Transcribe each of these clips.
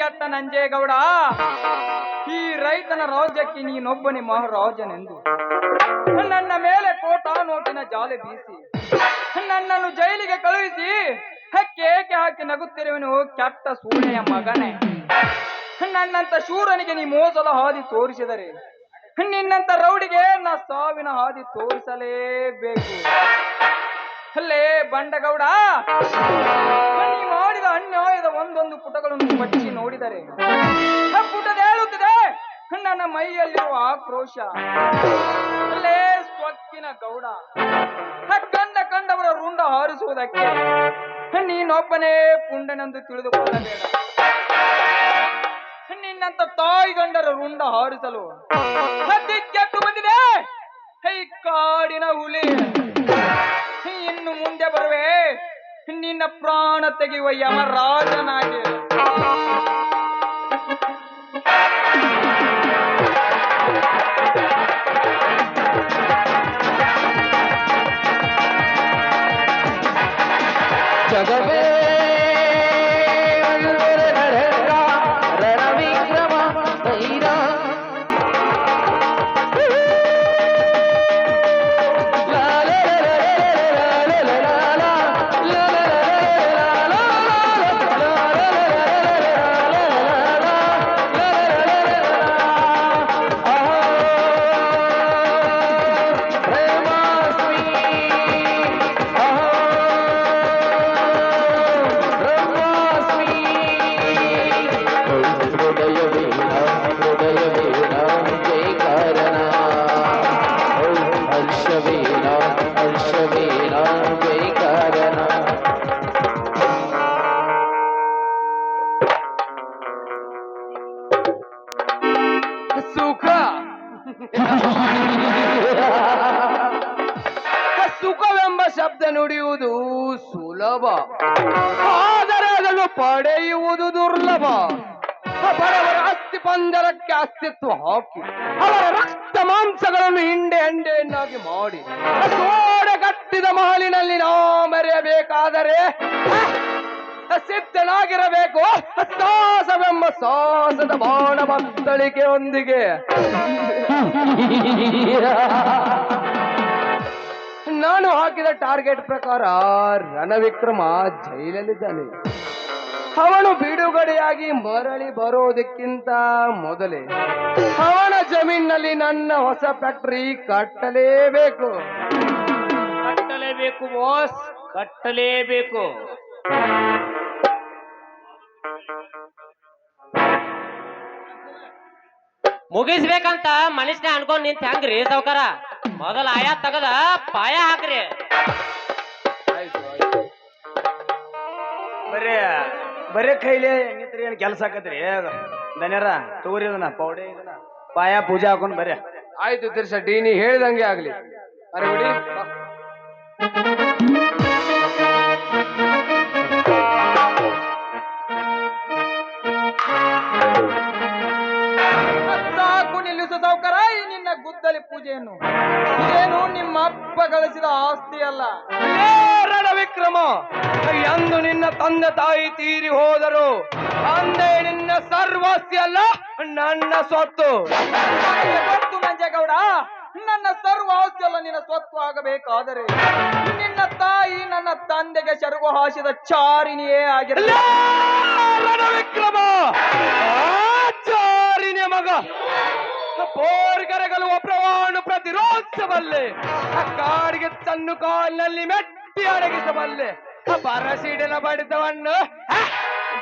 ಕೆಟ್ಟ ನಂಜೇಗೌಡ, ಈ ರೈತನ ರಾಜ್ಯಕ್ಕೆ ನೀನೊಬ್ಬನೇ ಮಹಾರಾಜನೆಂದು ನನ್ನ ಮೇಲೆ ಕೋಟಾ ನೋಟಿನ ಜಾಲೆ ಬೀಸಿ ನನ್ನನ್ನು ಜೈಲಿಗೆ ಕಳುಹಿಸಿ ಕೇಕೆ ಹಾಕಿ ನಗುತ್ತಿರುವನು ಕೆಟ್ಟ ಸೂಳೆಯ ಮಗನೇ. ನನ್ನಂತ ಶೂರನಿಗೆ ನೀ ಮೋಸದ ಹಾದಿ ತೋರಿಸಿದರೆ ನಿನ್ನಂತ ರೌಡಿಗೆ ನಾ ಸಾವಿನ ಹಾದಿ ತೋರಿಸಲೇಬೇಕು. ಅಲ್ಲೇ ಬಂಡಗೌಡ, ನೀ ಮಾಡಿದ ಅನ್ಯಾಯದ ಒಂದೊಂದು ಪುಟಗಳನ್ನು ಪಠಿಸಿ ನೋಡಿದರೆ ಪುಟದೇಳುತ್ತಿದೆ ನನ್ನ ಮೈಯಲ್ಲಿರುವ ಆಕ್ರೋಶ. ಅಲ್ಲೇ ಸ್ವಕ್ಕಿನ ಗೌಡ, ಕಂಡವರ ರುಂಡ ಹಾರಿಸುವುದಕ್ಕೆ ನೀನೊಬ್ಬನೇ ಪುಂಡನೆಂದು ತಿಳಿದುಕೊಳ್ಳಬೇಡ. ನಿನ್ನಂತ ತಾಯಿ ಗಂಡರ ರುಂಡ ಹಾರಿಸಲು ಕೆಟ್ಟು ಬಂದಿದೆ ಹೈ ಕಾಡಿನ ಹುಲಿ. ಇನ್ನು ಮುಂದೆ ಬರುವೆ ನಿನ್ನ ಪ್ರಾಣ ತೆಗೆಯುವ ಯಮರಾಜನಾಗಿ. ಜಗವೇ ಸುಖವೆಂಬ ಶಬ್ದ ನುಡಿಯುವುದು ಸುಲಭ, ಆದರೆ ಅದನ್ನು ಪಡೆಯುವುದು ದುರ್ಲಭ. ಬಡವರ ಅಸ್ಥಿ ಪಂಜರಕ್ಕೆ ಅಸ್ತಿತ್ವ ಹಾಕಿ ಅವರ ರಕ್ತ ಮಾಂಸಗಳನ್ನು ಹಿಂಡೆಯನ್ನಾಗಿ ಮಾಡಿ ಗಟ್ಟಿದ ಮಹಲಿನಲ್ಲಿ ನಾ ಮೆರೆಯಬೇಕಾದರೆ ಸಿದ್ಧನಾಗಿರಬೇಕು ಸಾಹಸವೆಂಬ ಸಾಹಸದ ಬಾಣ ಬತ್ತಳಿಕೆಯೊಂದಿಗೆ. ನಾನು ಹಾಕಿದ ಟಾರ್ಗೆಟ್ ಪ್ರಕಾರ ರಣವಿಕ್ರಮ ಜೈಲಲ್ಲಿದ್ದಾನೆ. ಅವನು ಬಿಡುಗಡೆಯಾಗಿ ಮರಳಿ ಬರೋದಕ್ಕಿಂತ ಮೊದಲೇ ಅವನ ಜಮೀನಿನಲ್ಲಿ ನನ್ನ ಹೊಸ ಫ್ಯಾಕ್ಟರಿ ಕಟ್ಟಲೇಬೇಕು ಬಾಸ್, ಕಟ್ಟಲೇಬೇಕು. ಮುಗಿಸ್ಬೇಕಂತ ಮನುಷ್ಯನೇ ಅನ್ಕೊಂಡ್ ನಿಂತ ಹೆಂಗ್ರಿ ಸಾವ್ಕಾರ? ಮೊದಲ ಆಯಾ ತಗದ ಪಾಯ ಹಾಕ್ರಿ. ಬರೇ ಕೈಲಿ ನಿಂತ್ರಿ ಏನ್ ಕೆಲಸ ಆಕತ್ರಿ? ಧನ್ಯರ ತಗೋರಿ ಅದನ್ನ ಪೌಡೆ ಇದನ್ನ ಪಾಯ ಪೂಜೆ ಹಾಕೊಂಡ್ ಬರ್ರಿ. ಆಯ್ತು ತಿರ್ಸಟ್ಟಿ, ನೀ ಹೇಳಿದಂಗೆ ಆಗ್ಲಿ. ಅರೆ ಬಿಡಿ, ಸಾಕು ನಿಲ್ಲಿಸು ಸಾವುಕಾರ ಈ ನಿನ್ನ ಗುದ್ದಲಿ ಪೂಜೆಯನ್ನು. ಇದೇನು ನಿಮ್ಮ ಅಪ್ಪ ಗಳಿಸಿದ ಆಸ್ತಿ ಅಲ್ಲ. ರಣವಿಕ್ರಮ, ಎಂದು ನಿನ್ನ ತಂದೆ ತಾಯಿ ತೀರಿ ಹೋದರು ಅಂದೇ ನಿನ್ನ ಸರ್ವಸ್ಯ ಅಲ್ಲ ನನ್ನ ಸ್ವತ್ತು. ಗೊತ್ತು ಮಂಜೇಗೌಡ, ನನ್ನ ಸರ್ವ ಆಸ್ತಿ ಅಲ್ಲ ನಿನ್ನ ಸ್ವತ್ತು ಆಗಬೇಕಾದರೆ ನಿನ್ನ ತಾಯಿ ನನ್ನ ತಂದೆಗೆ ಶರಗು ಹಾಸಿದ ಚಾರಿಣಿಯೇ ಆಗಿರಲಿಲ್ಲ. ರಣವಿಕ್ರಮ, ಚಾರಿಣಿಯ ಮಗ ಬೋರ್ಗರೆಗಳು ಪ್ರವಾಣ ಪ್ರತಿರೋಧಿಸಬಲ್ಲೆ, ಕಾಡಿಗೆ ತನ್ನು ಕಾಲಿನಲ್ಲಿ ಮೆಟ್ಟಿ ಅಡಗಿಸಬಲ್ಲೆ, ಬರಸಿಡಿನ ಬಡಿತವನ್ನು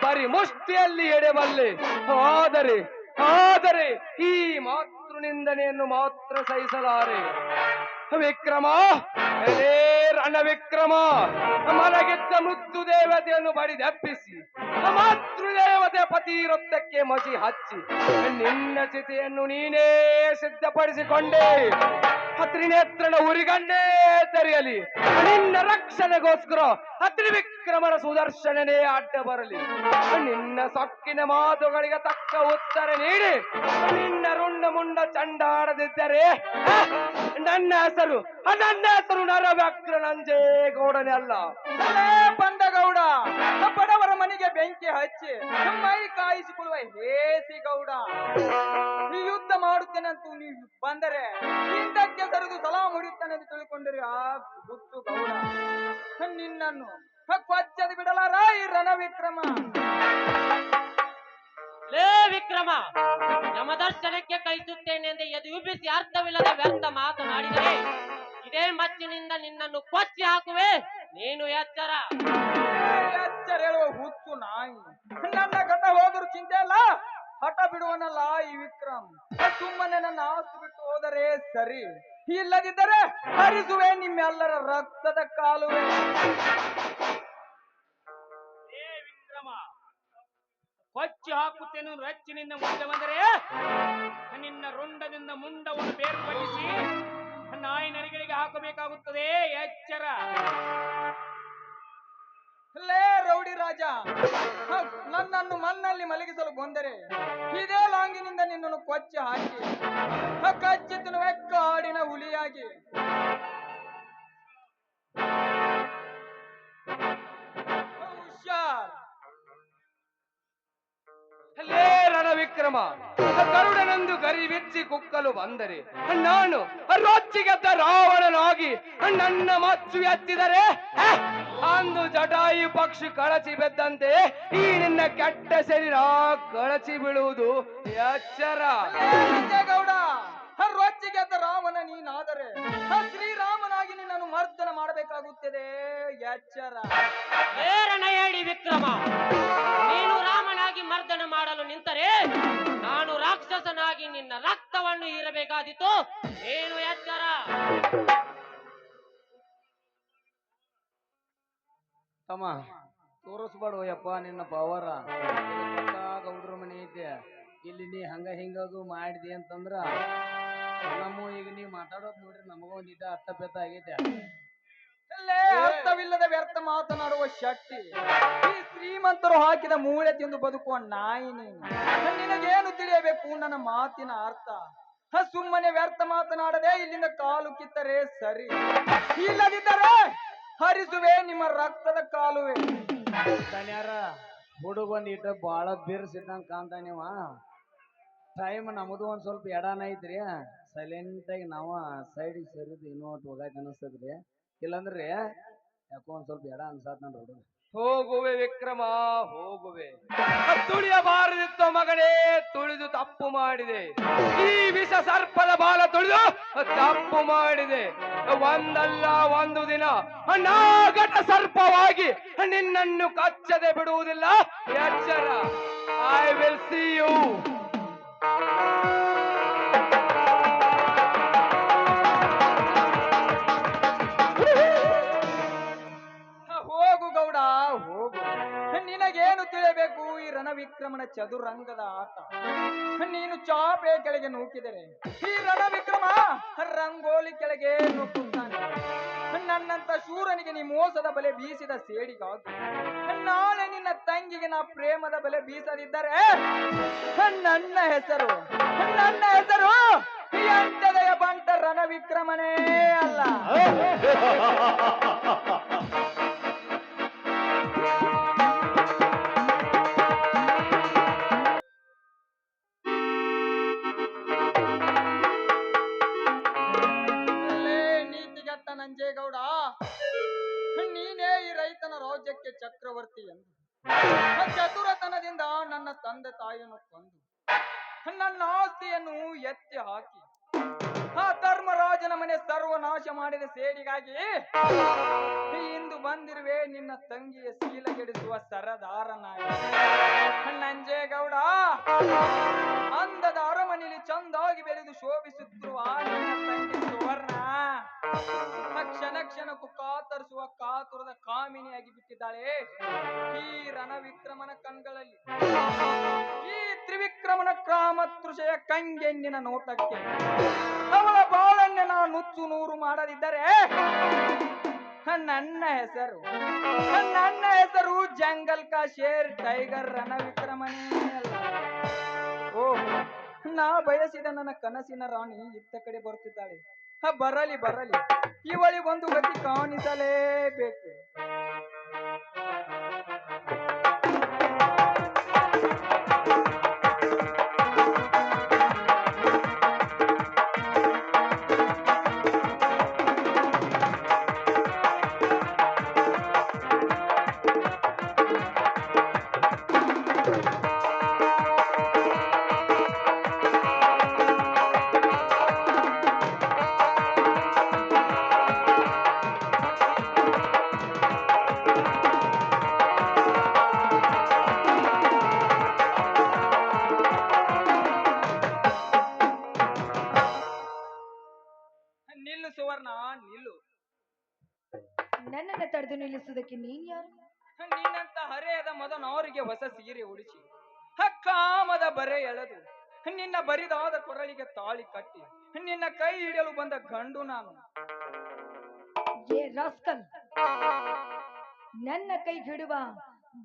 ಬರೀ ಮುಷ್ಟಿಯಲ್ಲಿ ಎಡೆಬಲ್ಲೆ. ಆದರೆ ಈ ಮಾತೃನಿಂದನೆಯನ್ನು ಮಾತ್ರ ಸಹಿಸಲಾರೆ. ವಿಕ್ರಮ, ರಣವಿಕ್ರಮ, ಮಲಗಿದ್ದ ಮೃತ್ಯು ದೇವತೆಯನ್ನು ಬಡಿದೆಬ್ಬಿಸಿ ಮಾತೃದೇವತೆ ಪತಿರೊತ್ತಕ್ಕೆ ಮಸಿ ಹಚ್ಚಿ ನಿನ್ನ ಸ್ಥಿತಿಯನ್ನು ನೀನೇ ಸಿದ್ಧಪಡಿಸಿಕೊಂಡೆ. ತ್ರಿನೇತ್ರನ ಉರಿಗಣ್ಣೇ ತೆರೆಯಲಿ, ನಿನ್ನ ರಕ್ಷಣೆಗೋಸ್ಕರ ತ್ರಿವಿಕ್ರಮನ ಸುದರ್ಶನನೇ ಅಡ್ಡ ಬರಲಿ. ನಿನ್ನ ಸೊಕ್ಕಿನ ಮಾತುಗಳಿಗೆ ತಕ್ಕ ಉತ್ತರ ನೀಡಿ ನಿನ್ನ ರುಂಡ ಮುಂಡ ಚಂಡಾಡದಿದ್ದರೆ ನನ್ನ ಹೆಸರು ನರವ್ಯಾಕ್ರ ನಂಜೇಗೌಡನೇ ಅಲ್ಲ. ಬಂಡಗೌಡ, ಬಡವರ ಮನೆಗೆ ಬೆಂಕಿ ಹಚ್ಚಿ ಮೈ ಕಾಯಿಸಿಕೊಳ್ಳುವ ಈ ಯುದ್ಧ ಮಾಡುತ್ತೇನೆ ಅಂತ ನೀವು ಬಂದರೆ ಹಿಂದಕ್ಕೆ ಸರಿದು ಸಲಾಂ ಹೊಡೆಯುತ್ತಾನೆ ಅಂತ ತಿಳ್ಕೊಂಡಿರಿ ಆ ಗುತ್ತು ಗೌಡ ನಿನ್ನನ್ನು ಕೊಚ್ಚದು ಬಿಡಲಾರ ಈ ರಣವಿಕ್ರಮ. ಲೇ ವಿಕ್ರಮ, ಯಮದರ್ಶನಕ್ಕೆ ಕಳಿಸುತ್ತೇನೆ ಎಂದು ಎದುಬಿಸಿ ಅರ್ಥವಿಲ್ಲದ ವ್ಯರ್ಥ ಮಾತನಾಡಿದರೆ ಇದೇ ಮಚ್ಚಿನಿಂದ ನಿನ್ನನ್ನು ಕೊಚ್ಚಿ ಹಾಕುವೆ. ನೀನು ಎಚ್ಚರ. ಎಚ್ಚರ ಹೇಳುವ ಹುಚ್ಚು ನಾಯಿ. ನನ್ನ ಗತ ಹೋದರೂ ಚಿಂತೆ ಅಲ್ಲ, ಹಠ ಬಿಡುವನಲ್ಲ ಈ ವಿಕ್ರಮ್. ಸುಮ್ಮನೆ ನನ್ನ ಆಸ್ತಿ ಬಿಟ್ಟು ಹೋದರೆ ಸರಿ, ಇಲ್ಲದಿದ್ದರೆ ಹರಿಸುವೆ ನಿಮ್ಮೆಲ್ಲರ ರಕ್ತದ ಕಾಲುವೆ. ವಿಕ್ರಮ, ಕೊಚ್ಚಿ ಹಾಕುತ್ತೇನೆ ರಚ್ಚಿನಿಂದ ಮುಂದೆ ಬಂದರೆ ನಿನ್ನ ರುಂಡದಿಂದ ಮುಂಡವನ್ನು ಬೇರ್ಪಡಿಸಿ ನಾಯಿ ನರಿಗಳಿಗೆ ಹಾಕಬೇಕಾಗುತ್ತದೆ. ಎಚ್ಚರ. ಲೇ ರೌಡಿ ರಾಜ, ನನ್ನನ್ನು ಮಣ್ಣಲ್ಲಿ ಮಲಗಿಸಲು ಬಂದರೆ ಇದೇ ಲಾಂಗಿನಿಂದ ನಿನ್ನನ್ನು ಕೊಚ್ಚಿ ಹಾಕಿ ಕಚ್ಚಿತನು ಕಾಡಿನ ಹುಲಿಯಾಗಿ. ಹುಷಾರ್. ಲೇ ರಣವಿಕ್ರಮ, ಗರುಡನಂದು ಗರಿಬಿಚ್ಚಿ ಕುಕ್ಕಲು ಬಂದರೆ ನಾನು ರೊಚ್ಚಿಗೆದ್ದ ರಾವಣನಾಗಿ ನನ್ನ ಮಚ್ಚು ಎತ್ತಿದರೆ ಅಂದು ಜಟಾಯು ಪಕ್ಷಿ ಕಳಚಿ ಬೆದ್ದಂತೆ ಈ ನಿನ್ನ ಕೆಟ್ಟ ಶರೀರ ಕಳಚಿ ಬೀಳುವುದು. ಎಚ್ಚರ. ಗೌಡ, ರೊಚ್ಚಿಗೆದ್ದ ರಾಮನ ನೀನಾದರೆ ಶ್ರೀರಾಮನಾಗಿ ನಿನ್ನನ್ನು ಮರ್ದನ ಮಾಡಬೇಕಾಗುತ್ತದೆ. ಎಚ್ಚರ. ಏರಣ ಹೇಳಿ ವಿಕ್ರಮ, ನೀನು ರಾಮನಾಗಿ ಮರ್ದನ ಮಾಡಲು ನಿಂತರೆ ನಾನು ರಾಕ್ಷಸನಾಗಿ ನಿನ್ನ ರಕ್ತವನ್ನು ಹೀರಬೇಕಾದೀತು. ಏನು ಎಚ್ಚರ. ತಮ್ಮ ತೋರಿಸ್ಬೇಡಯಪ್ಪ ನಿನ್ನ ಪವರ. ಗೌಡ್ರ ಮನೆ ಐತೆ, ಇಲ್ಲಿ ನೀ ಹಂಗ ಹಿಂಗದು ಮಾಡಿದಿ ಅಂತಂದ್ರ ನಮ್ಮ ಈಗ ನೀ ಮಾತಾಡೋದ್ ನೋಡ್ರಿ ನಮಗ ಒಂದಿಟ ಅರ್ಥಪೇತ ಆಗೈತೆ. ಅರ್ಥವಿಲ್ಲದ ವ್ಯರ್ಥ ಮಾತನಾಡುವ ಶಕ್ತಿ ಈ ಶ್ರೀಮಂತರು ಹಾಕಿದ ಮೂಳೆ ತಿಂದು ಬದುಕುವ ನಾಯಿ ನೀನು. ನಿನಗೇನು ತಿಳಿಯಬೇಕು ನನ್ನ ಮಾತಿನ ಅರ್ಥ? ಸುಮ್ಮನೆ ವ್ಯರ್ಥ ಮಾತನಾಡದೆ ಇಲ್ಲಿಂದ ಕಾಲು ಕಿತ್ತರೆ ಸರಿ, ಇಲ್ಲದಿದ್ದರೆ ಹರಿಸುವೆ ನಿಮ್ಮ ರಕ್ತದ ಕಾಲುವೆ. ಯಾರ ಹುಡುಗ ಒಂದಿಟ ಬಾಳ ಬಿರ್ಸಿದ್ದಂಗ ಕಾಣ್ತಾನಿವ. ಟೈಮ್ ನಮ್ದು ಒಂದ್ ಸ್ವಲ್ಪ ಎಡಾನ ಐತ್ರಿ, ಸೈಲೆಂಟ್ ಆಗಿ ನಾವ ಸೈಡಿಗೆ ಸರಿದು ಇನ್ನೊಟ್ಟು ಹೋಗಾಕ ಅನಿಸ್ತದ್ರಿ. ಇಲ್ಲಂದ್ರಿ ಯಾಕೋ ಒಂದ್ ಸ್ವಲ್ಪ ಎಡ ಅನ್ಸಾತ್ ನನ್ ಹುಡುಗ. ಹೋಗುವೆ ವಿಕ್ರಮ, ಹೋಗುವೆ. ತುಳಿಯಬಾರದಿತ್ತು ಮಗನೇ, ತುಳಿದು ತಪ್ಪು ಮಾಡಿದೆ. ಈ ವಿಷ ಸರ್ಪದ ಬಾಲ ತುಳಿದು ತಪ್ಪು ಮಾಡಿದೆ. ಒಂದಲ್ಲ ಒಂದು ದಿನ ನಾಗಟ ಸರ್ಪವಾಗಿ ನಿನ್ನನ್ನು ಕಚ್ಚದೆ ಬಿಡುವುದಿಲ್ಲ. ಎಚ್ಚರ. I will see you. ಹೋಗು ಗೌಡ, ಹೋಗು. ನಿನಗೇನು ತಿಳಿಯಬೇಕು ಈ ರಣವಿಕ್ರಮನ ಚದುರಂಗದ ಆಟ? ನೀನು ಚಾಪೆ ಕೆಳಗೆ ನೂಕಿದರೆ ಈ ರಣವಿಕ್ರಮ ರಂಗೋಲಿ ಕೆಳಗೆ ನೂಕುತ್ತಾನೆ. ನನ್ನಂತ ಶೂರನಿಗೆ ನೀ ಮೋಸದ ಬಲೆ ಬೀಸಿದ ಸೇಡಿಗಾಗಿ ನಾಳೆ ನಿನ್ನ ತಂಗಿಗೆ ನಾ ಪ್ರೇಮದ ಬಲೆ ಬೀಸದಿದ್ದರೆ ನನ್ನ ಹೆಸರು ಎಂಟದೆಯ ಬಂಟ ರಣವಿಕ್ರಮನೇ ಅಲ್ಲ. ನಂಜೇಗೌಡ, ನೀನೇ ಈ ರೈತನ ರಾಜ್ಯಕ್ಕೆ ಚಕ್ರವರ್ತಿ ಎಂದು ಚತುರತನದಿಂದ ನನ್ನ ತಂದೆ ತಾಯಿಯನ್ನು ಕೊಂದು ನನ್ನ ಆಸ್ತಿಯನ್ನು ಎತ್ತಿ ಹಾಕಿ ಆ ಧರ್ಮರಾಜನ ಮನೆ ಸರ್ವನಾಶ ಮಾಡಿದ ಸೇಡಿಗಾಗಿ ಇಂದು ಬಂದಿರುವೆ ನಿನ್ನ ತಂಗಿಯ ಶೀಲಗೆಡಿಸುವ ಸರದಾರನಾಗಿ. ನಂಜೇಗೌಡ, ಅಂದದ ಅರಮನೆಯಲ್ಲಿ ಚಂದಾಗಿ ಬೆಳೆದು ಶೋಭಿಸುತ್ತಿರುವ ನಿನ್ನ ತಂಗಿ ಸುವರ್ಣ ಕ್ಷಣ ಕ್ಷಣಕ್ಕೂ ಕಾತರಿಸುವ ಕಾತುರದ ಕಾಮಿನಿಯಾಗಿ ಬಿಟ್ಟಿದ್ದಾಳೆ ಈ ರಣವಿಕ್ರಮನ ಕಣ್ಗಳಲ್ಲಿ. ಈ ತ್ರಿವಿಕ್ರಮನ ಕಾಮತೃಷೆಯ ಕಂಗೆನ್ನಿನ ನೋಟಕ್ಕೆ ಅವಳ ಬಾಳನ್ನೇ ನಾವು ನುಚ್ಚು ನೂರು ಮಾಡದಿದ್ದರೆ ನನ್ನ ಹೆಸರು ಜಂಗಲ್ ಕಾ ಶೇರ್ ಟೈಗರ್ ರಣವಿಕ್ರಮನೇ ಅಲ್ಲ. ಓಹ್, ನಾ ಬಯಸಿದ ನನ್ನ ಕನಸಿನ ರಾಣಿ ಇತ್ತ ಕಡೆ ಬರುತ್ತಿದ್ದಾಳೆ. ಬರಲಿ ಇವಳಿಗೊಂದು ಗತಿ ಕಾಣಿಸಲೇಬೇಕು. ನನ್ನನ್ನು ತಡೆದು ನಿಲ್ಲಿಸುವುದಕ್ಕೆ ನೀನ್ ಯಾರು? ನಿನ್ನಂತ ಹರೆಯದ ಮದನವರಿಗೆ ಹೊಸ ಸೀರೆ ಉಡಿಸಿ ಕಾಮದ ಬರೆ ಎಳೆದು ನಿನ್ನ ಬರಿದಾದ ಕೊರಳಿಗೆ ತಾಳಿ ಕಟ್ಟಿ ನಿನ್ನ ಕೈ ಹಿಡಿಯಲು ಬಂದ ಗಂಡು ನಾನು. ಏ ರಾಸ್ಕಲ್, ನನ್ನ ಕೈ ಹಿಡುವ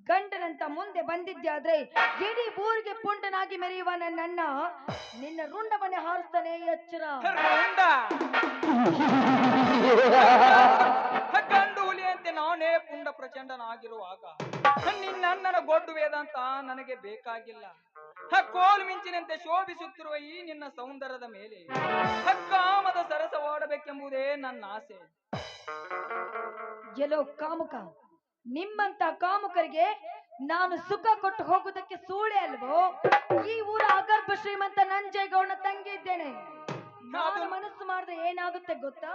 ಗಂಡನಂತ ಮುಂದೆ ಬಂದಿದ್ದಾದ್ರೆ ಇಡೀ ಊರಿಗೆ ಪುಂಡನಾಗಿ ಮೆರೆಯುವ ನನ್ನ ನಿನ್ನ ರುಂಡವನ್ನೇ ಹಾರಿಸ್ತಾನೆ, ಎಚ್ಚರ. ರುಂಡ ಗಂಡು ಹುಲಿಯಂತೆ ನಾನೇ ಪುಂಡ ಪ್ರಚಂಡನಾಗಿರುವಾಗ ನಿನ್ನಣ್ಣನ ಗೊಡ್ಡು ವೇದಾಂತ ನನಗೆ ಬೇಕಾಗಿಲ್ಲ. ಕೋಲು ಮಿಂಚಿನಂತೆ ಶೋಭಿಸುತ್ತಿರುವ ಈ ನಿನ್ನ ಸೌಂದರ್ಯದ ಮೇಲೆ ಕಾಮದ ಸರಸವಾಡಬೇಕೆಂಬುದೇ ನನ್ನ ಆಸೆ. ಎಲ್ಲೋ ಕಾಮುಕ, ನಿಮ್ಮಂತ ಕಾಮುಕರಿಗೆ ನಾನು ಸುಖ ಕೊಟ್ಟು ಹೋಗುವುದಕ್ಕೆ ಸೂಳೆ ಅಲ್ವೋ? ಈ ಊರ ಅಗರ್ಭ ಶ್ರೀಮಂತ ನಂಜೇಗೌಡನ ತಂಗಿ ಇದ್ದೇನೆ. ನಾನು ಮನಸ್ಸು ಮಾಡಿದ್ರೆ ಏನಾಗುತ್ತೆ ಗೊತ್ತಾ?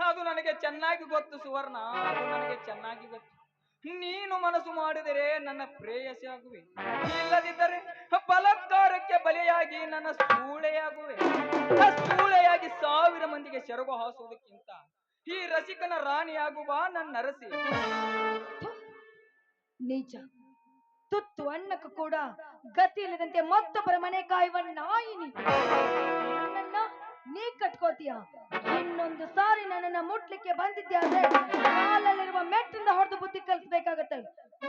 ಅದು ನನಗೆ ಚೆನ್ನಾಗಿ ಗೊತ್ತು ಸುವರ್ಣ, ಅದು ನನಗೆ ಚೆನ್ನಾಗಿ ಗೊತ್ತು. ನೀನು ಮನಸ್ಸು ಮಾಡಿದರೆ ನನ್ನ ಪ್ರೇಯಸಿ ಆಗುವೆ, ಇಲ್ಲದಿದ್ದರೆ ಬಲಾತ್ಕಾರಕ್ಕೆ ಬಲಿಯಾಗಿ ನನ್ನ ಸೂಳೆಯಾಗುವೆ. ಸೂಳೆಯಾಗಿ 1000 ಮಂದಿಗೆ ಸೆರಗು ಹಾಸುವುದಕ್ಕಿಂತ ಈ ರಸಿಕನ ರಾಣಿಯಾಗುವ ನನ್ನ ಅರಸಿ. ನೀಚ, ತುತ್ತು ಅನ್ನಕ್ಕೂ ಕೂಡ ಗತಿ ಇಲ್ಲದಂತೆ ಮತ್ತೊಬ್ಬರ ಮನೆ ಕಾಯುವ ನಾಯಿನಿ. ನನ್ನನ್ನ ನೀ ಕಟ್ಕೋತೀಯ. ಇನ್ನೊಂದು ಸಾರಿ ನನ್ನನ್ನ ಮುಟ್ಲಿಕ್ಕೆ ಬಂದಿದ್ದೆ ಕಾಲಲ್ಲಿರುವ ಮೆಟ್ಟಿಂದ ಹೊಡೆದು ಬುದ್ಧಿ ಕಲಿಸ್ಬೇಕಾಗತ್ತೆ,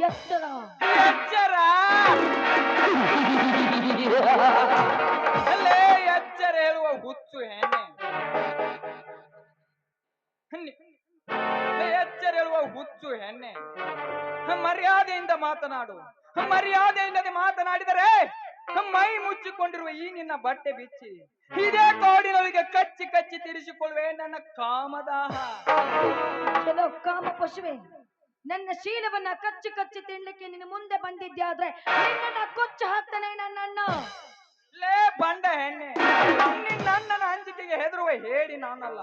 ಎಚ್ಚರ. ಎಚ್ಚರ ಅಲ್ಲೇ ಎಚ್ಚರ ಹೇಳುವ ಹುಚ್ಚು ಹೆಣ್ಣೆ, ಎಚ್ಚರ ಹೇಳುವ ಹುಚ್ಚು ಹೆಣ್ಣೆ, ಮರ್ಯಾದೆಯಿಂದ ಮಾತನಾಡು. ಮರ್ಯಾದೆ ಇಲ್ಲದೆ ಮಾತನಾಡಿದರೆ ಮೈ ಮುಚ್ಚಿಕೊಂಡಿರುವ ಈ ನಿನ್ನ ಬಟ್ಟೆ ಬಿಚ್ಚಿ ಇದೇ ಕಾಡಿನೊಳಗೆ ಕಚ್ಚಿ ಕಚ್ಚಿ ತಿರಿಸಿಕೊಳ್ಳುವೆ ನನ್ನ ಕಾಮದಾಹ. ಕೆಲವು ಕಾಮ ಪಶುವೆ, ನನ್ನ ಶೀಲವನ್ನ ಕಚ್ಚಿ ಕಚ್ಚಿ ತಿನ್ಲಿಕ್ಕೆ ನಿನ್ನ ಮುಂದೆ ಬಂದಿದ್ಯಾದ್ರೆ ನಿನ್ನನ್ನ ಕೊಚ್ಚು ಹಾಕ್ತಾನೆ ನನ್ನನ್ನ. ಲೇ ಬಂಡ ಹೆಣ್ಣೆ, ನಿನ್ನಣ್ಣನ ಅಂಜಿಕೆಗೆ ಹೆದರುವ ಹೇಳಿ ನಾನಲ್ಲ.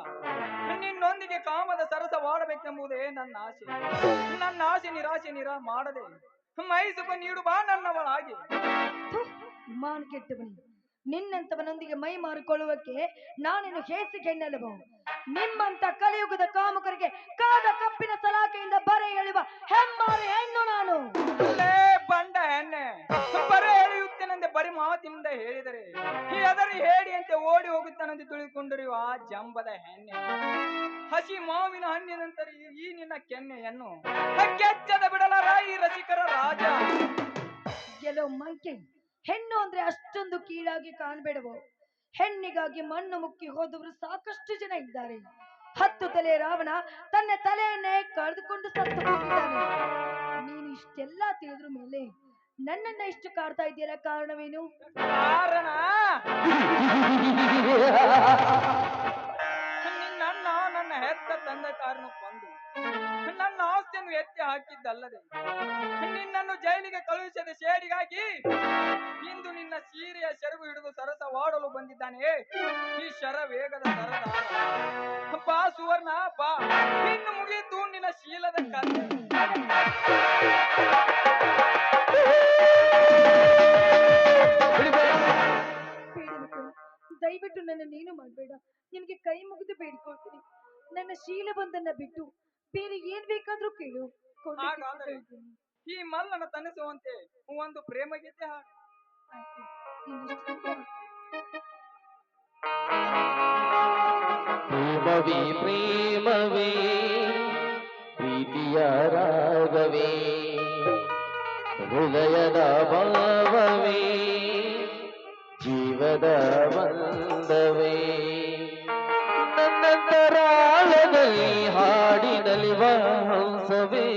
ನಿನ್ನೊಂದಿಗೆ ಕಾಮದ ಸರಸವಾಡಬೇಕೆಂಬುದೇ ನನ್ನ ಆಸೆ. ನನ್ನ ಆಸೆ ನಿರಾಶೆ ಮಾಡದೆ ಮೈಸುಖ ನೀಡುವ ನನ್ನವಳಾಗಿ. ಮಾನ್ ಕೆಟ್ಟವನಿ, ನಿನ್ನಂತವನೊಂದಿಗೆ ಮೈ ಮಾರಿಕೊಳ್ಳುವಕ್ಕೆ ನಾನೇನು ಹೇಸಿಗೆ ಹೆಣ್ಣಲ್ಲವೋ? ನಿಮ್ಮಂತ ಕಲಿಯುಗದ ಕಾಮುಕರಿಗೆ ಕಾದ ಕಪ್ಪಿನ ಸಲಾಕೆಯಿಂದ ಬರೆ ಎಳೆಯುವ ಹೆಮ್ಮಾರಿ ಹೆಣ್ಣು ನಾನು. ಲೇ ಬಂಡ ಹೆಣ್ಣೆ, ಬರೆ ಎಳೆಯುತ್ತೇನೆಂದೆ ಬರಿ ಮಾತಿನಿಂದ ಹೇಳಿದರೆ ಅದರಿ ಹೇಡಿಯಂತೆ ಓಡಿ ಹೋಗುತ್ತಾನೆಂದು ತಿಳಿದುಕೊಂಡಿರುವ ಆ ಜಂಬದ ಹೆಣ್ಣೆ, ಹಸಿ ಮಾವಿನ ಹಣ್ಣಿನಂತರ ಈ ನಿನ್ನ ಕೆನ್ನೆಯನ್ನು ಕೆಚ್ಚದ ಬಿಡಲಾರ ಈ ರಸಿಕರ ರಾಜ. ಎಲ್ಲೋ ಮಂಕೆ, ಹೆಣ್ಣು ಅಂದ್ರೆ ಅಷ್ಟೊಂದು ಕೀಳಾಗಿ ಕಾಣಬೇಡವೋ? ಹೆಣ್ಣಿಗಾಗಿ ಮಣ್ಣು ಮುಕ್ಕಿ ಹೋದವರು ಸಾಕಷ್ಟು ಜನ ಇದ್ದಾರೆ. 10 ತಲೆ ರಾವಣ ತನ್ನ ತಲೆಯನ್ನೇ ಕಳೆದುಕೊಂಡು ಸತ್ತು ಹೋಗಿದ್ದಾನೆ. ನೀನು ಇಷ್ಟೆಲ್ಲ ತಿಳಿದ್ರ ಮೇಲೆ ನನ್ನನ್ನ ಇಷ್ಟು ಕಾಡ್ತಾ ಇದೆಯಲ್ಲ, ಕಾರಣವೇನು? ಕಾರಣ ನಿನ್ನಣ್ಣ ನನ್ನ ಹೆತ್ತ ತಂದೆ ಕಾರಣ ಕೊಂದು ನನ್ನ ಆಸ್ತಿಯನ್ನು ಎತ್ತಿ ಹಾಕಿದ್ದಲ್ಲದೆ ನಿನ್ನನ್ನು ಜೈಲಿಗೆ ಕಳುಹಿಸಿದ ಶೇಡಿಗಾಗಿ ಇಂದು ನಿನ್ನ ಸೀರೆಯ ಸೆರಗು ಹಿಡಿದು ಸರಸವಾಡಲು ಬಂದಿದ್ದಾನೆ ಈ ಶರವೇಗದ ಸರದಾರ. ಬಾ ಸುವರ್ಣ ಬಾ, ಇನ್ನು ಮುಗಿಯಿತು ನಿನ್ನ ಶೀಲದ ಕಥೆ. ದಯವಿಟ್ಟು ನನ್ನ ನೀನು ಮಾಡಬೇಡ. ನಿನಗೆ ಕೈ ಮುಗಿದು ಬೇಡಿಕೊಳ್ತೀನಿ. ನನ್ನ ಶೀಲಬಂಧನ ಬಿಟ್ಟು ಬೇರೆ ಏನ್ ಬೇಕಾದ್ರೂ ಕೇಳು. ಹಾಗಾದರೆ ಈ ಮಲ್ಲನ ತನಿಸುವಂತೆ ಒಂದು ಪ್ರೇಮ ಗೀತೆ ಹಾಡು. ಪ್ರೇಮವೇ ಪ್ರೇಮವೇ ಪ್ರೀತಿಯ ರಾಗವೇ ಹೃದಯದ ಭಾವವೇ ಜೀವದ ಬಂಧವೇ ನನ್ನಂತರಾಳದಲ್ಲಿ ಹಾಡಿನಲಿವ ಹಂಸವೇ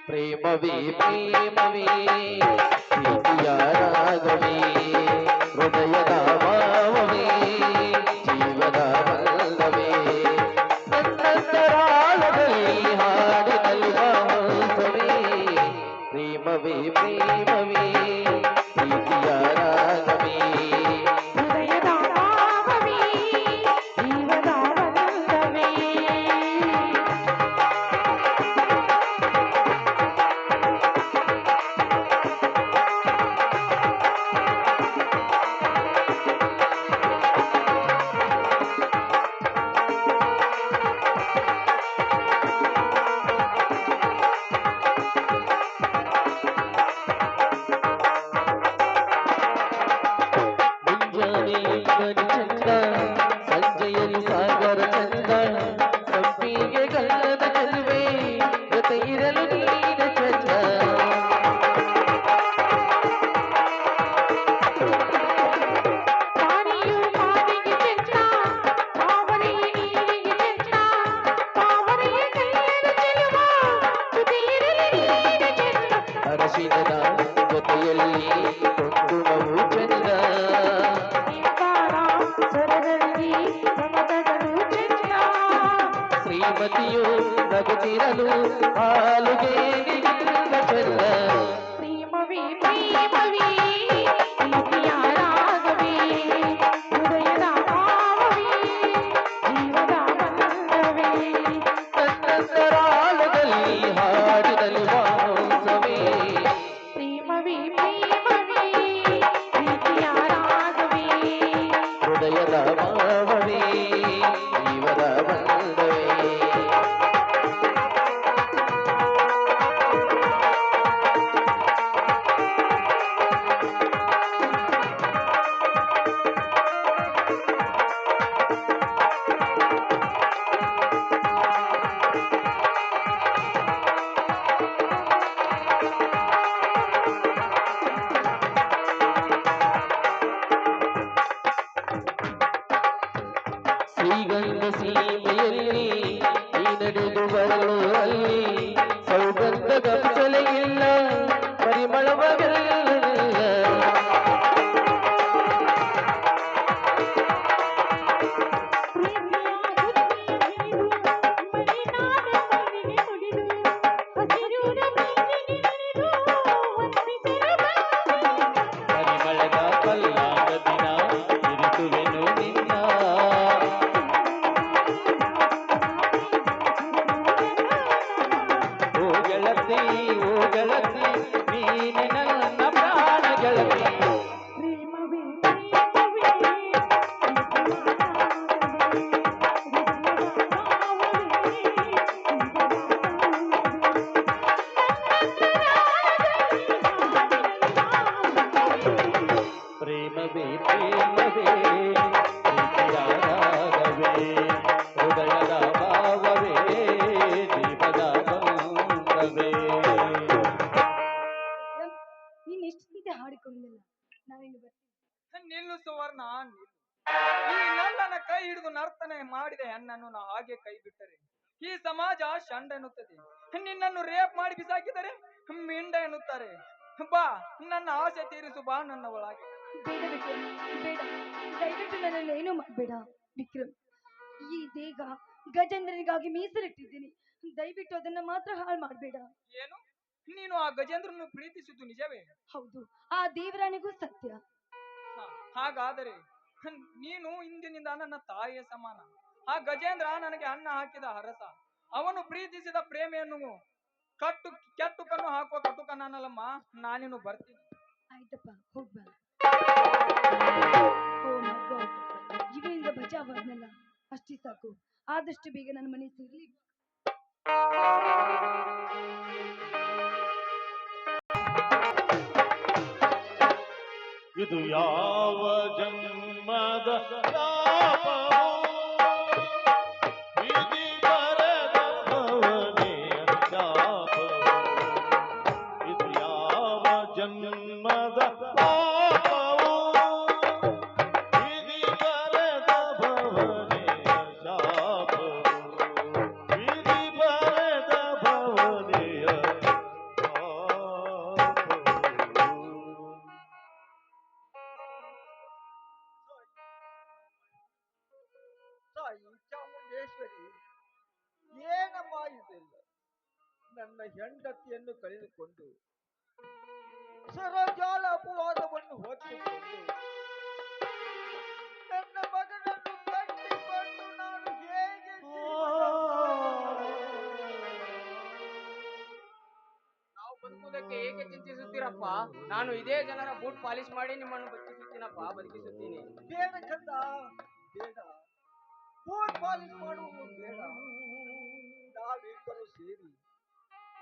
ಪ್ರೇಮವೇ ಪ್ರೇಮವೇ ಪ್ರೀತಿಯ ರಾಗವೇ ಹೃದಯದ ಭಾವವೇ ಜೀವದ ಬಂಧವೇ ನನ್ನಂತರಾಳದಲ್ಲಿ ಹಾಡಿನಲಿವ ಹಂಸವೇ ಪ್ರೇಮವೇ ಪ್ರೇಮವೇ ಪ್ರೀತಿಯ ರಾಗವೇ ಹೃದಯದ ಭಾವವೇ ಜೀವದ ಬಂಧವೇ. ಕಾಯುತ್ತಿರಲು ಹಾಲುಗೆ ಚಂದ ಪ್ರೇಮವೇ ಪ್ರೇಮವೇ ಪ್ರೀತಿಯ ರಾಗವೇ ಹೃದಯದ ಭಾವವೇ ಜೀವದ ಬಂಧವೇ ಅಂತರಾಳದಲ್ಲಿ ಹಾಡಿದಲ್ಲಿ ವಾಸವೇ ಪ್ರೇಮವೇ ಪ್ರೇಮವೇ ಪ್ರೀತಿಯ ರಾಗವೇ ಹೃದಯದ ಭಾವವೇ ಜೀವದ ಬಂಧವೇ ಶ್ರೀಗಂಧ ಸೀಮೆಯಲ್ಲಿ ಈ ನಡೆದು ಬರಲು ಅಲ್ಲಿ ಸೌಗಂಧ ಗಂಸಲೆ ಇಲ್ಲ ಪರಿಮಳವಲ್ಲ ಪರಿಮಳದ ಪಲ್ಲಾದ ದಿನ ಇರಿಸುವೆನು ನಿನ್ನ ಓ ಗೆಳತಿ ನೀನೆ ನನ್ನ ಪ್ರಾಣ ಗೆಳತಿ ಪ್ರೇಮವೇ ಪ್ರೇಮವೇ ಪ್ರೇಮವೇ ಪ್ರೇಮವೇ ಪ್ರೀತಿಯ ರಾಗವೇ ಹೃದಯದ ಭಾವವೇ ಜೀವದ ಬಂಧವೇ ನೀನ್ ಎಷ್ಟು ಗೀತೆ ಹಾಡಿಕೊಂಡಿಲ್ಲ, ನಾನಿನ್ನು ಬರ್ತೀನಿ. ನಿಲ್ಲು ಸುವರ್ಣ ನಿಲ್ಲು. ಈ ನನ್ನನ್ನ ಕೈ ಹಿಡಿದು ನರ್ತನೆ ಮಾಡಿದ ಹೆಣ್ಣನ್ನು ನಾ ಹಾಗೆ ಕೈ ಬಿಟ್ಟರೆ ಈ ಸಮಾಜ ಷಂಡ ಎನ್ನುತ್ತದೆ. ನಿನ್ನನ್ನು ರೇಪ್ ಮಾಡಿ ಬಿಸಾಕಿದರೆ ಮಿಂಡ ಎನ್ನುತ್ತಾರೆ. ಬಾ, ನನ್ನ ಆಸೆ ತೀರಿಸು, ಬಾ ನನ್ನ ಒಳಗೆ. ಬೇಡ ವಿಕ್ರಮ್, ಬೇಡ, ದಯವಿಟ್ಟು ನನ್ನನ್ನು ಏನೂ ಮಾಡಬೇಡ ವಿಕ್ರಮ್. ಈ ದೇಹ ಗಜೇಂದ್ರನಿಗಾಗಿ ಮೀಸಲಿಟ್ಟಿದ್ದೀನಿ, ದಯವಿಟ್ಟು ಅದನ್ನ ಮಾತ್ರ ಹಾಳು ಮಾಡಬೇಡ. ಏನು, ನೀನು ಆ ಗಜೇಂದ್ರನ್ನು ಪ್ರೀತಿಸಿದ್ದು ನಿಜವೇ? ಹೌದು, ಆ ದೇವರಾಣಿಗೂ ಸತ್ಯ. ಹಾಗಾದರೆ ನೀನು ಇಂದಿನಿಂದ ನನ್ನ ತಾಯಿಯ ಸಮಾನ. ಆ ಗಜೇಂದ್ರ ನನಗೆ ಅನ್ನ ಹಾಕಿದ ಹರಸ. ಅವನು ಪ್ರೀತಿಸಿದ ಪ್ರೇಮೆಯನ್ನು ಕೆಟ್ಟು ಕಣ್ಣು ಹಾಕುವ ಕಟುಕ ನಾನಲ್ಲಮ್ಮ. ನಾನಿನ್ನು ಬರ್ತೀನಿ. ಆಯ್ತಪ್ಪ, ಹೋಗ್ಬಾ. ಓ ಮೈ ಗಾಡ್, ಇವರಿಂದ ಬಚಾವಾದ್ನಲ್ಲ, ಅಷ್ಟೇ ಸಾಕು. ಆದಷ್ಟು ಬೇಗ ನನ್ನ ಮನೆ ಸೇರ್ಲಿ. ಇದು ಯಾವ ಜನ್ಮದ ಶಾಪವೋ, ವಿಧಿ ಬರೆದ ಭವನೆಯ ಶಾಪವೋ. ಇದು ಯಾವ ಜನ್ಮದ ಪಾಪವೋ, ವಿಧಿ ಬರೆದ ಭವನೆಯ ಶಾಪವೋ. ವಿಧಿ ಬರೆದ ಭವನೆಯ ಶಾಪವೋ. ತಾಯಿ ಚಾಮುಂಡೇಶ್ವರಿ, ಏನಮ್ಮ ಇದೆಲ್ಲ? ನನ್ನ ಹೆಂಡತಿಯನ್ನು ಕಳೆದುಕೊಂಡು ಸರಜಾಲ ಅಪವಾದವನ್ನು ಹೊತ್ತುಕೊಂಡು ನನ್ನ ಮಗನನ್ನು ಕಟ್ಟಿಕೊಂಡು ನಾನು ಹೇಗೆ ನಾವು ಬದುಕುವುದಕ್ಕೆ ಏಕೆ ಚಿಂತಿಸುತ್ತೀರಪ್ಪ? ನಾನು ಇದೇ ಜನರ ಬೂಟ್ ಪಾಲಿಶ್ ಮಾಡಿ ನಿಮ್ಮನ್ನು ಬದುಕಿಸುತ್ತೀನಪ್ಪ, ಬದುಕಿಸುತ್ತೀನಿ. ಬೇಡ ಕಂದ, ಬೇಡ. ಬೂಟ್ ಪಾಲಿಶ್ ಮಾಡುವುದು ಬೇಡ.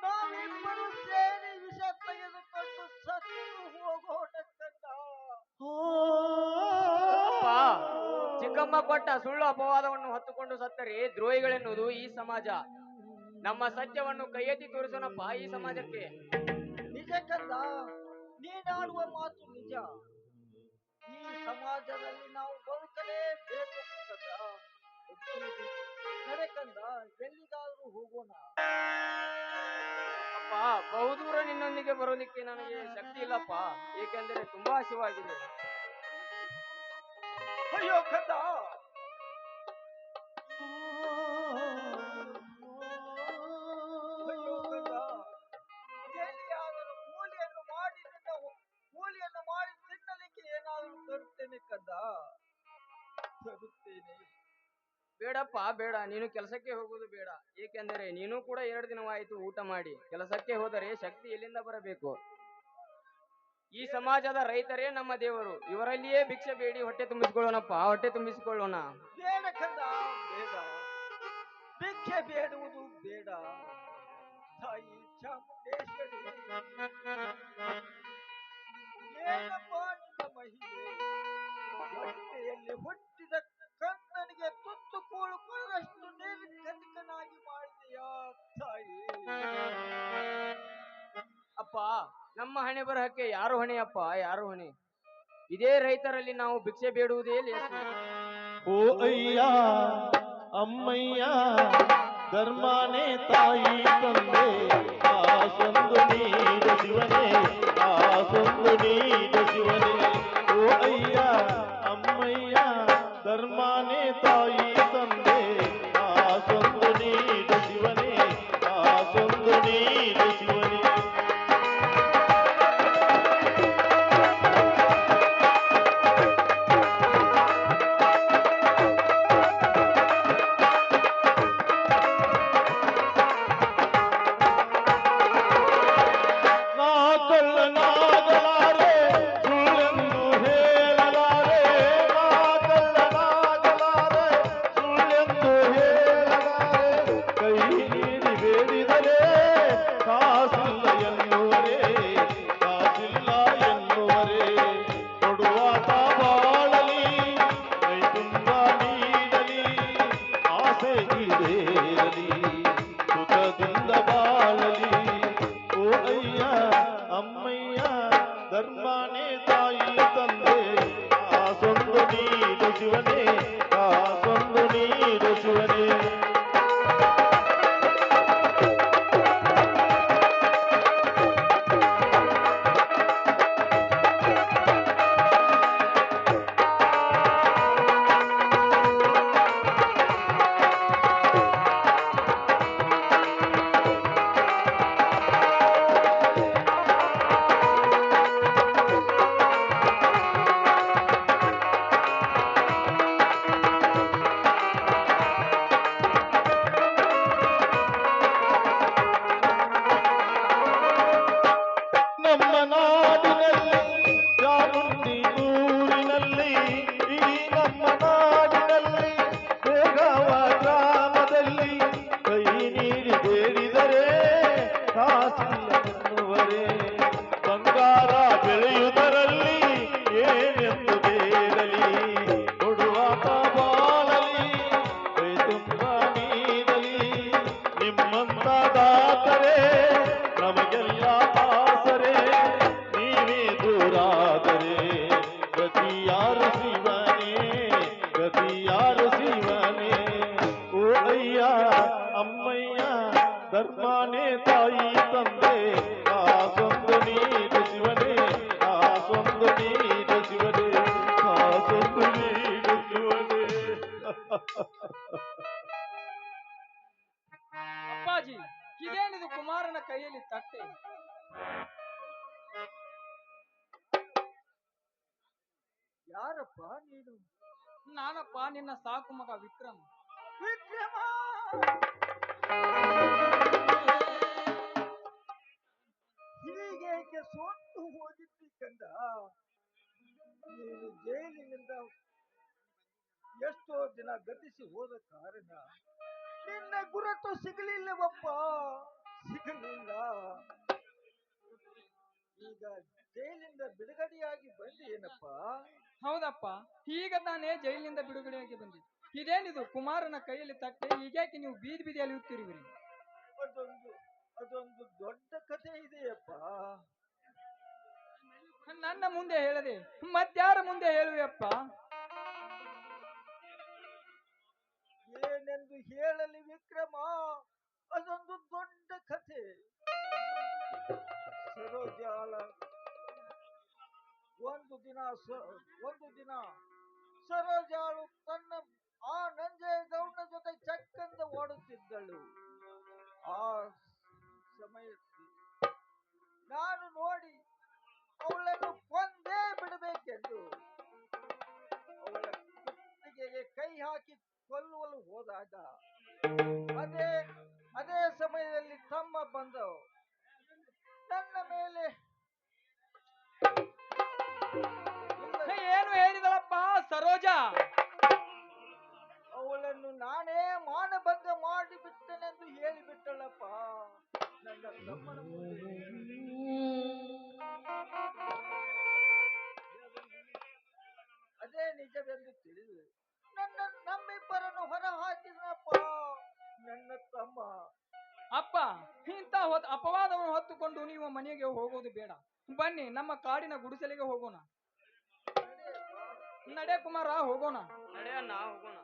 ನಾವಿಬ್ಬರು ಸೇರಿ ವಿಷ ತೆಗೆದುಕೊಂಡು ಸತ್ತು ಹೋಗೋಣ ಕಂದ. ಅಪ್ಪ, ಚಿಕ್ಕಮ್ಮ ಕೊಟ್ಟ ಸುಳ್ಳು ಅಪವಾದವನ್ನು ಹೊತ್ತುಕೊಂಡು ಸತ್ತರೆ ದ್ರೋಹಿಗಳೆನ್ನುವುದು ಈ ಸಮಾಜ. ನಮ್ಮ ಸತ್ಯವನ್ನು ಕೈ ಎತ್ತಿ ತೋರಿಸೋಣಪ್ಪ ಈ ಸಮಾಜಕ್ಕೆ. ನಿಜ ಕಂದ, ನೀನಾಡುವ ಮಾತು ನಿಜ. ಈ ಸಮಾಜದಲ್ಲಿ ನಾವು ಬದುಕಲೇಬೇಕು ಕಂದ, ಬದುಕಲೇಬೇಕು. ನಡೆ ಕಂದ, ಎಲ್ಲಿಗಾದ್ರೂ ಹೋಗೋಣ. ಅಪ್ಪ, ಬಹುದೂರ ನಿನ್ನೊಂದಿಗೆ ಬರೋದಕ್ಕೆ ನನಗೆ ಶಕ್ತಿ ಇಲ್ಲಪ್ಪ, ಏಕೆಂದರೆ ತುಂಬಾ ಹಸಿವಾಗಿದೆ. ಅಯ್ಯೋ ಕಂದ, ತರುತ್ತೇನೆ. ಬೇಡಪ್ಪ ಬೇಡ, ನೀನು ಕೆಲಸಕ್ಕೆ ಹೋಗುವುದು ಬೇಡ. ಏಕೆಂದರೆ ನೀನು ಕೂಡ 2 ದಿನವಾಯಿತು ಊಟ ಮಾಡಿ. ಕೆಲಸಕ್ಕೆ ಹೋದರೆ ಶಕ್ತಿ ಎಲ್ಲಿಂದ ಬರಬೇಕು? ಈ ಸಮಾಜದ ರೈತರೇ ನಮ್ಮ ದೇವರು. ಇವರಲ್ಲಿಯೇ ಭಿಕ್ಷೆ ಬೇಡಿ ಹೊಟ್ಟೆ ತುಂಬಿಸಿಕೊಳ್ಳೋಣಪ್ಪ, ಹೊಟ್ಟೆ ತುಂಬಿಸಿಕೊಳ್ಳೋಣ. ಬೇಡ ಕಂದ, ಬೇಡ. ಭಿಕ್ಷೆ ಬೇಡುವುದು ಬೇಡ. ತಾಯಿ ಚಾಮುಂಡೇಶ್ವರಿ, ಏನಪ್ಪ ನಿನ್ನ ಮಹಿಮೆ? ಹೊಟ್ಟೆಯಲ್ಲಿ ಹುಟ್ಟಿದ ಕಂದನಿಗೆ ತುತ್ತು ಕೂಳು ಕೊಡದಷ್ಟು ನಿರ್ಗತಿಕನಾಗಿ ಮಾಡಿದೆಯಾ ತಾಯಿ? ಅಪ್ಪ, ನಮ್ಮ ಹಣೆ ಬರಹಕ್ಕೆ ಯಾರು ಹೊಣೆಯಪ್ಪ, ಯಾರು ಹೊಣೆ? ಇದೇ ರೈತರಲ್ಲಿ ನಾವು ಭಿಕ್ಷೆ ಬೇಡುವುದೇ ಲೇಸು. ಓ ಅಯ್ಯ ಅಮ್ಮಯ್ಯ ಧರ್ಮನೇ ತಾಯಿ ತಂದೆ ಆಸೊಂದು ನೀಡು ಶಿವನೇ ಆಸೊಂದು ನೀಡು ಶಿವನೇ. ಓ ಅಯ್ಯ ಅಮ್ಮಯ್ಯ ಧರ್ಮನೇ ತಾಯಿ ತಂದೆ ಆಸೊಂದು ನೀಡು ಶಿವನೇ ಆಸೊಂದು ನೀಡು ಶಿವನೇ. ಧರ್ಮನೇ ತಾಯಿ ತಂದೆ ಆಸೊಂದು ನೀಡು ಶಿವನೇ ಆಸೊಂದು ನೀಡು ಶಿವನೇ. ನಮ್ಮ ನಾಡಿನಲ್ಲಿ ಚಾಮುಂಡಿ ಊರಿನಲ್ಲಿ ಈ ನಮ್ಮ ನಾಡಿನಲ್ಲಿ ಬೇಗಾವ ಗ್ರಾಮದಲ್ಲಿ ಕೈ ನೀಡಿ ಬೇಡಿದರೆ ಕಾಸಿಲ್ಲ ಎನ್ನುವರೇ. ಬಂಗಾರ ಬೆಳೆಯುವುದರಲ್ಲಿ ಏನೆಂದು ಬೇಡಲಿ ಕೊಡುವಾತ ಬಾಳಲಿ ಕೈ ತುಂಬ ನೀಡಲಿ. ನಿಮ್ಮಂತ ದಾತರೇ ನಮಗೆಲ್ಲ ಆಸರೆ ನೀವೇ ದೂರಾದರೆ ಗತಿಯಾರು ಶಿವನೇ ಗತಿಯಾರು ಶಿವನೇ. ಓ ಅಯ್ಯ ಅಮ್ಮಯ್ಯ ಧರ್ಮನೇ ತಾಯಿ ತಂದೆ ಆಸೊಂದು ನೀಡು ಶಿವನೇ ಆಸೊಂದು ನೀಡು ಶಿವನೇ ಆಸೊಂದು ನೀಡು ಶಿವನೇ. ಅಪ್ಪಾಜಿ, ಇದೇನಿದು ಕುಮಾರನ ಕೈಯಲ್ಲಿ ತಟ್ಟೆ? ಯಾರಪ್ಪ ನೀನು? ನಾನಪ್ಪ ನಿನ್ನ ಸಾಕು ಮಗ ವಿಕ್ರಮ್. ವಿಕ್ರಮ, ಹೀಗೇಕೆ ಸೋತು ಹೋಗಿದ್ದಿ ಕಂದ? ನೀನು ಜೈಲಿನಿಂದ ಎಷ್ಟೋ ದಿನ ಗತಿಸಿ ಹೋದ ಕಾರಣ ನಿನ್ನ ಗುರುತು ಸಿಗಲಿಲ್ಲವಪ್ಪ, ಸಿಗಲಿಲ್ಲ. ಈಗ ಜೈಲಿಂದ ಬಿಡುಗಡೆಯಾಗಿ ಬಂದೇನಪ್ಪ? ಹೌದಪ್ಪ, ಈಗ ತಾನೇ ಜೈಲಿನಿಂದ ಬಿಡುಗಡೆಯಾಗಿ ಬಂದೆ. ಇದೇನಿದು ಕುಮಾರನ ಕೈಯಲ್ಲಿ ತಟ್ಟೆ? ಹೀಗ್ಯಾಕೆ ನೀವು ಬೀದಿ ಬೀದಿಯಲ್ಲಿ ಉತ್ತಿರುವಿರಿ? ಅದೊಂದು ದೊಡ್ಡ ಕಥೆ ಇದೆಯಪ್ಪ. ನನ್ನ ಮುಂದೆ ಹೇಳದೆ ಮತ್ಯಾರ ಮುಂದೆ ಹೇಳುವೆಯಪ್ಪ? ಏನೆಂದು ಹೇಳಲಿ ವಿಕ್ರಮ? ಅದೊಂದು ದೊಡ್ಡ ಕಥೆ. ಸರೋಜಾಲ ಒಂದು ದಿನ ಸರೋಜಾಳು ತನ್ನ ಆ ನಂಜೇಗೌಡನ ಜೊತೆ ಚಕ್ಕಂದ ಓಡುತ್ತಿದ್ದಳು. ಆ ಸಮಯದಲ್ಲಿ ನಾನು ನೋಡಿ ಅವಳನ್ನು ಕೊಂದೇ ಬಿಡಬೇಕೆಂದು ಅವಳ ಕುತ್ತಿಗೆಗೆ ಆಕಿ ಕೊಲ್ಲುವಲು ಹೋದಾಗ ಅದೇ ಅದೇ ಸಮಯದಲ್ಲಿ ತಮ್ಮ ಬಂದು ನನ್ನ ಮೇಲೆ ಏನು ಹೇಳಿದಳಪ್ಪ ಸರೋಜ? ಅವಳನ್ನು ನಾನೇ ಮಾನಭಂಗ ಮಾಡಿಬಿಟ್ಟನೆಂದು ಹೇಳಿಬಿಟ್ಟಳಪ್ಪ ನನ್ನ ತಮ್ಮನ ಮುಂದೆ. ಅದೇ ನಿಜವೆಂದು ತಿಳಿದು ನಮ್ಮಿಬ್ಬರನ್ನು ಹೊರ ಹಾಕಿದನಪ್ಪ ನನ್ನ ತಮ್ಮ. ಅಪ್ಪ, ಇಂಥ ಅಪವಾದವನ್ನು ಹೊತ್ತುಕೊಂಡು ನೀವು ಮನೆಗೆ ಹೋಗೋದು ಬೇಡ. ಬನ್ನಿ, ನಮ್ಮ ಕಾಡಿನ ಗುಡಿಸಲಿಗೆ ಹೋಗೋಣ. ನಡೆ ಕುಮಾರ, ಹೋಗೋಣ. ನಡೆಯಣ್ಣ ಹೋಗೋಣ.